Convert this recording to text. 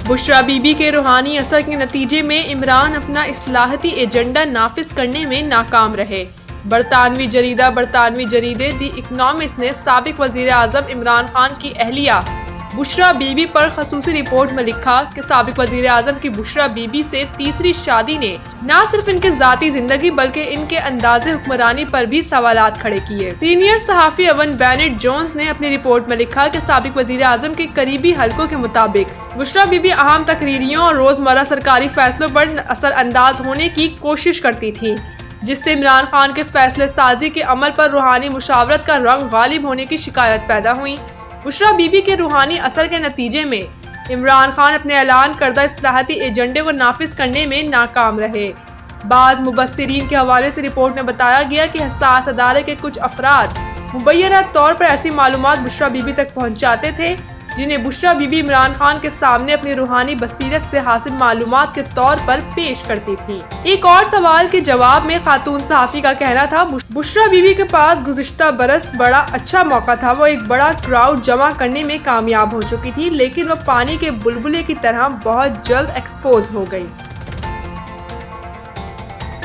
Bushra be be کے روحانی اثر کے نتیجے میں عمران اپنا اصلاحاتی ایجنڈا نافذ کرنے میں ناکام رہے۔ برطانوی جریدے دی اکنامسٹ نے سابق وزیر اعظم عمران خان کی اہلیہ بشریٰ بی بی پر خصوصی رپورٹ میں لکھا کہ سابق وزیر اعظم کی بشریٰ بی بی سے تیسری شادی نے نہ صرف ان کے ذاتی زندگی بلکہ ان کے انداز حکمرانی پر بھی سوالات کھڑے کیے۔ سینئر صحافی ایون بینٹ جونز نے اپنی رپورٹ میں لکھا کہ سابق وزیر اعظم کے قریبی حلقوں کے مطابق بشریٰ بی بی اہم تقریریوں اور روزمرہ سرکاری فیصلوں پر اثر انداز ہونے کی کوشش کرتی تھیں، جس سے عمران خان کے فیصلہ سازی کے عمل پر روحانی مشاورت کا رنگ غالب ہونے کی شکایت پیدا ہوئی۔ بشریٰ بی بی کے روحانی اثر کے نتیجے میں عمران خان اپنے اعلان کردہ اصلاحاتی ایجنڈے کو نافذ کرنے میں ناکام رہے۔ بعض مبصرین کے حوالے سے رپورٹ میں بتایا گیا کہ حساس ادارے کے کچھ افراد مبینہ طور پر ایسی معلومات بشریٰ بی بی تک پہنچاتے تھے جنہیں بشریٰ بی بی عمران خان کے سامنے اپنی روحانی بصیرت سے حاصل معلومات کے طور پر پیش کرتی تھی۔ ایک اور سوال کے جواب میں خاتون صحافی کا کہنا تھا، بشریٰ بی بی کے پاس گزشتہ برس بڑا اچھا موقع تھا، وہ ایک بڑا کراؤڈ جمع کرنے میں کامیاب ہو چکی تھی، لیکن وہ پانی کے بلبلے کی طرح بہت جلد ایکسپوز ہو گئی۔